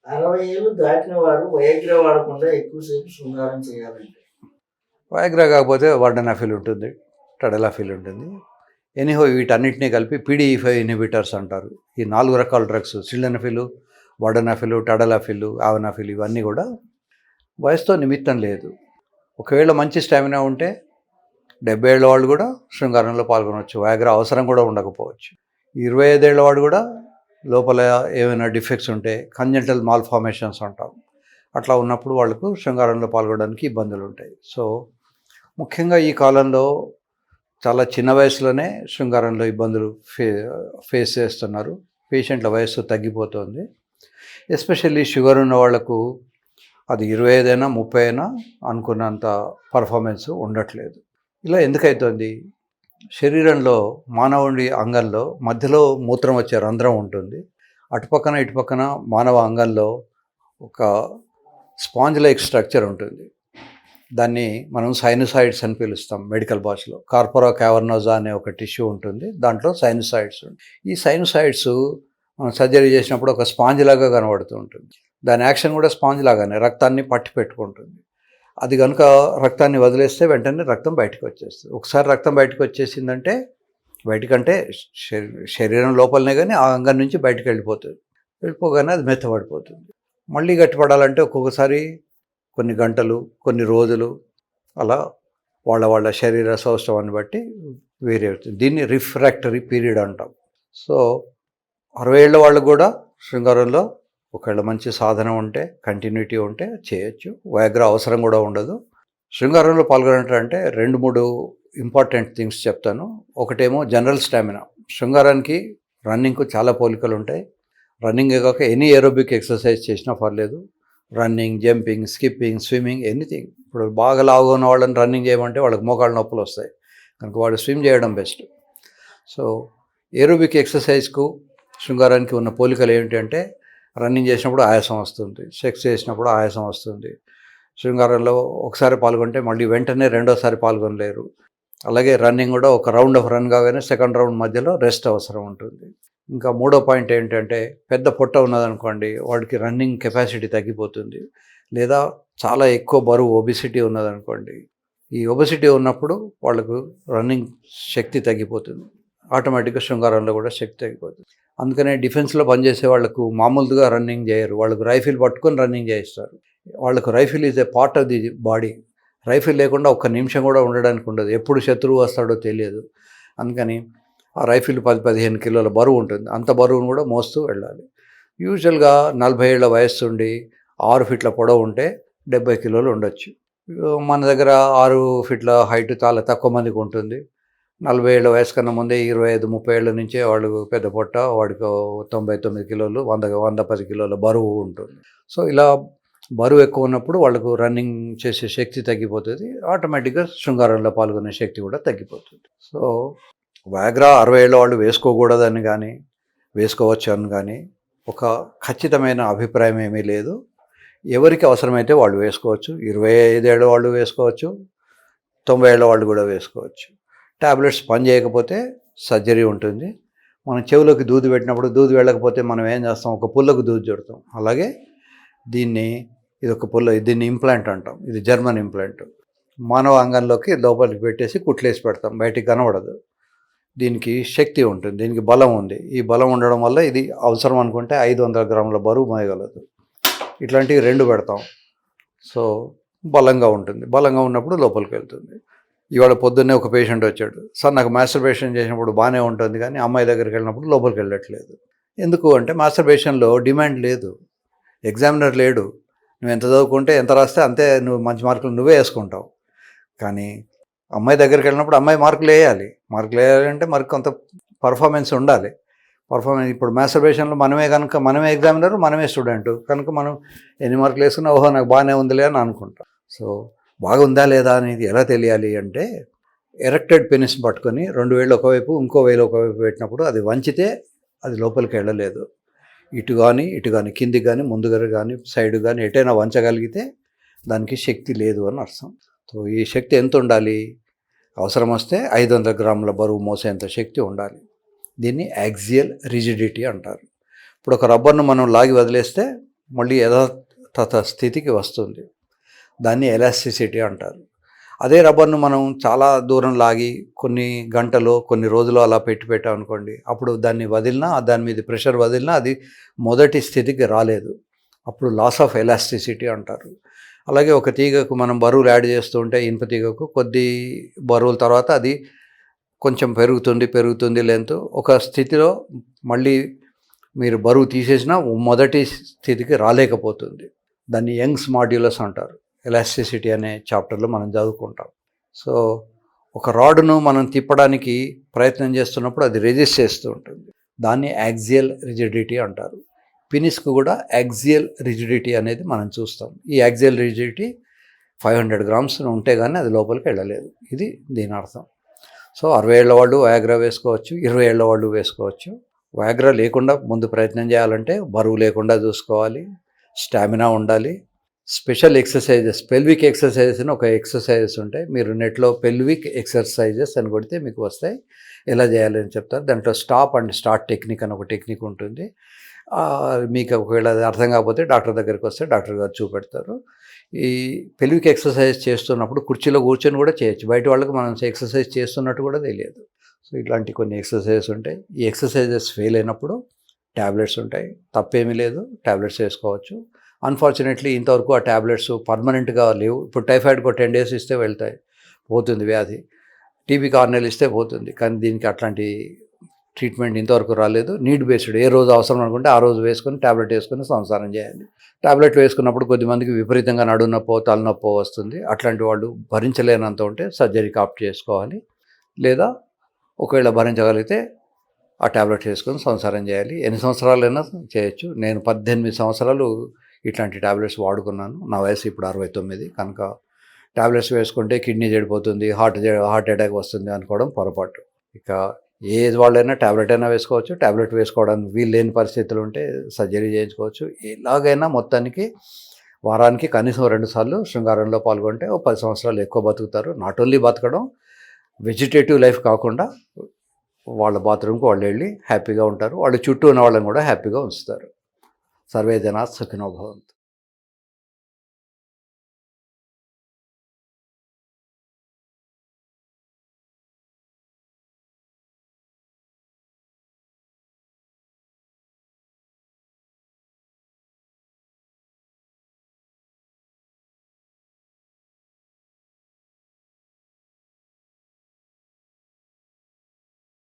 60 ఏళ్ళు దాటిన వారు వయాగ్రా వాడకుండా ఎక్కువసేపు శృంగారం చేయాలంటే వయాగ్రా కాకపోతే వార్డెనాఫిల్ ఉంటుంది, టడలాఫిల్ ఉంటుంది. ఎనీహో వీటన్నిటినీ కలిపి PDE5 ఇన్హిబిటర్స్ అంటారు. ఈ 4 రకాల డ్రగ్స్ సిల్డెనఫిల్, వార్డెనాఫిల్, టడలాఫిల్, ఆవెనాఫిల్ ఇవన్నీ కూడా వయసుతో నిమిత్తం లేదు. ఒకవేళ మంచి స్టామినా ఉంటే 70 ఏళ్ళ వాళ్ళు కూడా శృంగారంలో పాల్గొనవచ్చు. వయాగ్రా అవసరం కూడా ఉండకపోవచ్చు. 25 ఏళ్ళ వాడు కూడా లోపల ఏమైనా డిఫెక్ట్స్ ఉంటే కంజెంటల్ మాల్ఫార్మేషన్స్ అంటాం, అట్లా ఉన్నప్పుడు వాళ్ళకు శృంగారంలో పాల్గొనడానికి ఇబ్బందులు ఉంటాయి. సో ముఖ్యంగా ఈ కాలంలో చాలా చిన్న వయసులోనే శృంగారంలో ఇబ్బందులు ఫేస్ చేస్తున్నారు. పేషెంట్ల వయస్సు తగ్గిపోతుంది. ఎస్పెషల్లీ షుగర్ ఉన్న వాళ్లకు అది 25 అయినా 30 అయినా అనుకున్నంత పర్ఫార్మెన్స్ ఉండట్లేదు. ఇలా ఎందుకవుతుంది? శరీరంలో మానవుడి అంగంలో మధ్యలో మూత్రం వచ్చే రంధ్రం ఉంటుంది. అటుపక్కన ఇటుపక్కన మానవ అంగంలో ఒక స్పాంజ్ లైక్ స్ట్రక్చర్ ఉంటుంది. దాన్ని మనం సైనసాయిడ్స్ అని పిలుస్తాం మెడికల్ భాషలో. కార్పోరా క్యావర్నోజా అనే ఒక టిష్యూ ఉంటుంది, దాంట్లో సైనసాయిడ్స్ ఉంటాయి. ఈ సైనసాయిడ్స్ మనం సర్జరీ చేసినప్పుడు ఒక స్పాంజ్ లాగా కనబడుతూ ఉంటుంది. దాని యాక్షన్ కూడా స్పాంజ్ లాగానే రక్తాన్ని పట్టి పెట్టుకుంటుంది. అది కనుక రక్తాన్ని వదిలేస్తే వెంటనే రక్తం బయటకు వచ్చేస్తుంది. ఒకసారి రక్తం బయటకు వచ్చేసిందంటే బయటకంటే శరీరం లోపలనే కానీ ఆ అంగం నుంచి బయటకు వెళ్ళిపోగానే అది మెత్తబడిపోతుంది. మళ్ళీ గట్టిపడాలంటే ఒక్కొక్కసారి కొన్ని గంటలు, కొన్ని రోజులు అలా వాళ్ళ శరీర సౌష్ఠవాన్ని బట్టి వేరే అవుతుంది. దీన్ని రిఫ్రాక్టరీ పీరియడ్ అంటాం. సో 60 ఏళ్ళ వాళ్ళు కూడా శృంగారంలో ఒకవేళ మంచి సాధన ఉంటే, కంటిన్యూటీ ఉంటే చేయొచ్చు. వయాగ్రా అవసరం కూడా ఉండదు. శృంగారంలో పాల్గొనాలంటే 2-3 ఇంపార్టెంట్ థింగ్స్ చెప్తాను. ఒకటేమో జనరల్ స్టామినా. శృంగారానికి రన్నింగ్కు చాలా పోలికలు ఉంటాయి. రన్నింగే కాక ఎనీ ఏరోబిక్ ఎక్సర్సైజ్ చేసినా పర్లేదు. Running, jumping, skipping, swimming, anything. ఇప్పుడు బాగా లావుగా ఉన్న వాళ్ళని రన్నింగ్ చేయమంటే వాళ్ళకి మోకాళ్ళ నొప్పులు వస్తాయి కనుక వాడు స్విమ్ చేయడం బెస్ట్. సో ఏరోబిక్ ఎక్సర్సైజ్కు శృంగారానికి ఉన్న పోలికలు ఏమిటంటే రన్నింగ్ చేసినప్పుడు ఆయాసం వస్తుంది, సెక్స్ చేసినప్పుడు ఆయాసం వస్తుంది. శృంగారంలో ఒకసారి పాల్గొంటే మళ్ళీ వెంటనే రెండోసారి పాల్గొనలేరు. అలాగే రన్నింగ్ కూడా ఒక రౌండ్ ఆఫ్ రన్ కాగానే సెకండ్ రౌండ్ మధ్యలో రెస్ట్ అవసరం ఉంటుంది. ఇంకా మూడో పాయింట్ ఏంటంటే పెద్ద పొట్ట ఉన్నదనుకోండి వాడికి రన్నింగ్ కెపాసిటీ తగ్గిపోతుంది. లేదా చాలా ఎక్కువ బరువు ఒబిసిటీ ఉన్నదనుకోండి, ఈ ఒబిసిటీ ఉన్నప్పుడు వాళ్ళకు రన్నింగ్ శక్తి తగ్గిపోతుంది. ఆటోమేటిక్గా శృంగారంలో కూడా శక్తి తగ్గిపోతుంది. అందుకనే డిఫెన్స్లో పనిచేసే వాళ్ళకు మామూలుగా రన్నింగ్ చేయరు. వాళ్ళకు రైఫిల్ పట్టుకొని రన్నింగ్ చేయిస్తారు. వాళ్ళకు rifle is a part of the body. Rifle లేకుండా ఒక్క నిమిషం కూడా ఉండడానికి ఉండదు. ఎప్పుడు శత్రువు వస్తాడో తెలియదు. అందుకని ఆ రైఫిల్ 10-15 కిలోల బరువు ఉంటుంది. అంత బరువును కూడా మోస్తూ వెళ్ళాలి. యూజువల్గా 40 ఏళ్ళ వయస్సు ఉండి 6 ఫీట్ల పొడవు ఉంటే 70 కిలోలు ఉండొచ్చు. మన దగ్గర 6 ఫీట్ల హైట్ చాలా తక్కువ మందికి ఉంటుంది. 40 ఏళ్ళ వయసు కన్నా ముందే 25-30 ఏళ్ళ నుంచే వాళ్ళు పెద్ద పొట్ట, వాడికి 99 కిలోలు, 110 కిలోల బరువు ఉంటుంది. సో ఇలా బరువు ఎక్కువ ఉన్నప్పుడు వాళ్ళకు రన్నింగ్ చేసే శక్తి తగ్గిపోతుంది. ఆటోమేటిక్గా శృంగారంలో పాల్గొనే శక్తి కూడా తగ్గిపోతుంది. సో వయాగ్రా 60 ఏళ్ళ వాళ్ళు వేసుకోకూడదని కానీ వేసుకోవచ్చు అని కానీ ఒక ఖచ్చితమైన అభిప్రాయం ఏమీ లేదు. ఎవరికి అవసరమైతే వాళ్ళు వేసుకోవచ్చు. 25 ఏళ్ళ వాళ్ళు వేసుకోవచ్చు, 90 ఏళ్ళ వాళ్ళు కూడా వేసుకోవచ్చు. ట్యాబ్లెట్స్ పని చేయకపోతే సర్జరీ ఉంటుంది. మనం చెవులోకి దూది పెట్టినప్పుడు దూది వెళ్ళకపోతే మనం ఏం చేస్తాం? ఒక పుల్లకు దూది చుడతాం. అలాగే దీన్ని ఇంప్లాంట్ అంటాం. ఇది జర్మన్ ఇంప్లాంట్. మానవ అంగంలోకి లోపలికి పెట్టేసి కుట్లేసి పెడతాం, బయటికి కనబడదు. దీనికి శక్తి ఉంటుంది, దీనికి బలం ఉంది. ఈ బలం ఉండడం వల్ల ఇది అవసరం అనుకుంటే 500 గ్రాముల బరువు మోయగలదు. ఇట్లాంటివి 2 పెడతాం. సో బలంగా ఉంటుంది. బలంగా ఉన్నప్పుడు లోపలికి వెళ్తుంది. ఇవాళ పొద్దున్నే ఒక పేషెంట్ వచ్చాడు, సార్ నాకు మాస్టర్బేషన్ చేసినప్పుడు బాగానే ఉంటుంది కానీ అమ్మాయి దగ్గరికి వెళ్ళినప్పుడు లోపలికి వెళ్ళట్లేదు. ఎందుకు అంటే మాస్టర్బేషన్లో డిమాండ్ లేదు, ఎగ్జామినర్ లేడు. నువ్వు ఎంత చదువుకుంటే ఎంత రాస్తే అంతే నువ్వు మంచి మార్కులు నువ్వే వేసుకుంటావు. కానీ అమ్మాయి దగ్గరికి వెళ్ళినప్పుడు అమ్మాయి మార్కులు వేయాలంటే మరి కొంత పర్ఫార్మెన్స్ ఉండాలి. ఇప్పుడు మాస్టర్బేషన్లో మనమే ఎగ్జామినర్, మనమే స్టూడెంట్ కనుక మనం ఎన్ని మార్కులు వేసుకున్నా ఓహో నాకు బాగానే ఉందిలే అని అనుకుంటాం. సో బాగుందా లేదా అనేది ఎలా తెలియాలి అంటే ఎరెక్టెడ్ పెనిస్ పట్టుకొని 2 వేళ్ళు ఒకవైపు ఇంకో వేలు ఒకవైపు పెట్టినప్పుడు అది వంచితే అది లోపలికి వెళ్ళలేదు. ఇటు కానీ కిందికి కానీ ముందుగా కానీ సైడ్ కానీ ఎటైనా వంచగలిగితే దానికి శక్తి లేదు అని అర్థం. సో ఈ శక్తి ఎంత ఉండాలి? అవసరం వస్తే 500 గ్రాముల బరువు మోసేంత శక్తి ఉండాలి. దీన్ని యాక్సియల్ రిజిడిటీ అంటారు. ఇప్పుడు ఒక రబ్బర్ను మనం లాగి వదిలేస్తే మళ్ళీ యథాతథ స్థితికి వస్తుంది. దాన్ని ఎలాస్టిసిటీ అంటారు. అదే రబ్బర్ను మనం చాలా దూరం లాగి కొన్ని గంటలో కొన్ని రోజులు అలా పెట్టామనుకోండి, అప్పుడు దాన్ని వదిలినా దాని మీద ప్రెషర్ వదిలినా అది మొదటి స్థితికి రాలేదు. అప్పుడు లాస్ ఆఫ్ ఎలాస్టిసిటీ అంటారు. అలాగే ఒక తీగకు మనం బరువులు యాడ్ చేస్తూ ఉంటే ఇనుప తీగకు కొద్ది బరువుల తర్వాత అది కొంచెం పెరుగుతుంది లెంత్. ఒక స్థితిలో మళ్ళీ మీరు బరువు తీసేసినా మొదటి స్థితికి రాలేకపోతుంది. దాన్ని యంగ్స్ మాడ్యులస్ అంటారు. ఎలాస్టిసిటీ అనే చాప్టర్లో మనం చదువుకుంటాం. సో ఒక రాడ్ను మనం తిప్పడానికి ప్రయత్నం చేస్తున్నప్పుడు అది రెజిస్ట్ చేస్తూ ఉంటుంది. దాన్ని యాక్సియల్ రిజిడిటీ అంటారు. పినిస్కు కూడా యాక్సియల్ రిజిడిటీ అనేది మనం చూస్తాం. ఈ యాక్సియల్ రిజిడిటీ 500 grams ఉంటే కానీ అది లోపలికి వెళ్ళలేదు. ఇది దీని అర్థం. సో 60 ఏళ్ల వాళ్ళు వయాగ్రా వేసుకోవచ్చు, 20 ఏళ్ల వాళ్ళు వేసుకోవచ్చు. వయాగ్రా లేకుండా ముందు ప్రయత్నం చేయాలంటే బరువు లేకుండా చూసుకోవాలి, స్టామినా ఉండాలి, స్పెషల్ ఎక్సర్సైజెస్, పెల్విక్ ఎక్సర్సైజెస్ అని ఒక ఎక్సర్సైజెస్ ఉంటాయి. మీరు నెట్లో పెల్విక్ ఎక్సర్సైజెస్ అని కొడితే మీకు వస్తాయి. ఎలా చేయాలని చెప్తారు. దాంట్లో స్టాప్ అండ్ స్టార్ట్ టెక్నిక్ అని ఒక టెక్నిక్ ఉంటుంది. మీకు ఒకవేళ అది అర్థం కాకపోతే డాక్టర్ దగ్గరికి వస్తే డాక్టర్ గారు చూపెడతారు. ఈ పెల్విక్ ఎక్సర్సైజ్ చేస్తున్నప్పుడు కుర్చీలో కూర్చొని కూడా చేయొచ్చు. బయట వాళ్ళకి మనం ఎక్సర్సైజ్ చేస్తున్నట్టు కూడా తెలియదు. సో ఇట్లాంటి కొన్ని ఎక్సర్సైజెస్ ఉంటాయి. ఈ ఎక్సర్సైజెస్ ఫెయిల్ అయినప్పుడు ట్యాబ్లెట్స్ ఉంటాయి. తప్పేమీ లేదు, ట్యాబ్లెట్స్ వేసుకోవచ్చు. అన్ఫార్చునేట్లీ ఇంతవరకు ఆ ట్యాబ్లెట్స్ పర్మనెంట్గా లేవు. ఇప్పుడు టైఫాయిడ్కి 10 days ఇస్తే వెళ్తాయి, పోతుంది వ్యాధి. టీబీకి 6 నెలలు ఇస్తే పోతుంది. కానీ దీనికి అట్లాంటి ట్రీట్మెంట్ ఇంతవరకు రాలేదు. నీడ్ బేస్డ్, ఏ రోజు అవసరం అనుకుంటే ఆ రోజు వేసుకొని ట్యాబ్లెట్ వేసుకొని సంసారం చేయాలి. ట్యాబ్లెట్లు వేసుకున్నప్పుడు కొద్దిమందికి విపరీతంగా నడునొప్పో తలనొప్పో వస్తుంది. అట్లాంటి వాళ్ళు భరించలేనంత ఉంటే సర్జరీకి ఆప్ట్ చేసుకోవాలి. లేదా ఒకవేళ భరించగలిగితే ఆ ట్యాబ్లెట్ వేసుకొని సంసారం చేయాలి. ఎన్ని సంవత్సరాలైనా చేయొచ్చు. నేను 18 సంవత్సరాలు ఇట్లాంటి ట్యాబ్లెట్స్ వాడుకున్నాను. నా వయసు ఇప్పుడు 69. కనుక ట్యాబ్లెట్స్ వేసుకుంటే కిడ్నీ చెడిపోతుంది, హార్ట్ అటాక్ వస్తుంది అనుకోవడం పొరపాటు. ఇక ఏ ఏజ్ వాళ్ళైనా ట్యాబ్లెట్ అయినా వేసుకోవచ్చు. ట్యాబ్లెట్ వేసుకోవడానికి వీలు లేని పరిస్థితులు ఉంటే సర్జరీ చేయించుకోవచ్చు. ఎలాగైనా మొత్తానికి వారానికి కనీసం 2 సార్లు శృంగారంలో పాల్గొంటే 10 సంవత్సరాలు ఎక్కువ బతుకుతారు. నాట్ ఓన్లీ బతకడం, వెజిటేటివ్ లైఫ్ కాకుండా వాళ్ళ బాత్రూమ్కి వాళ్ళు వెళ్ళి హ్యాపీగా ఉంటారు. వాళ్ళ చుట్టూ ఉన్న వాళ్ళని కూడా హ్యాపీగా ఉంచుతారు. సర్వే జనా సుఖినో భవంతు.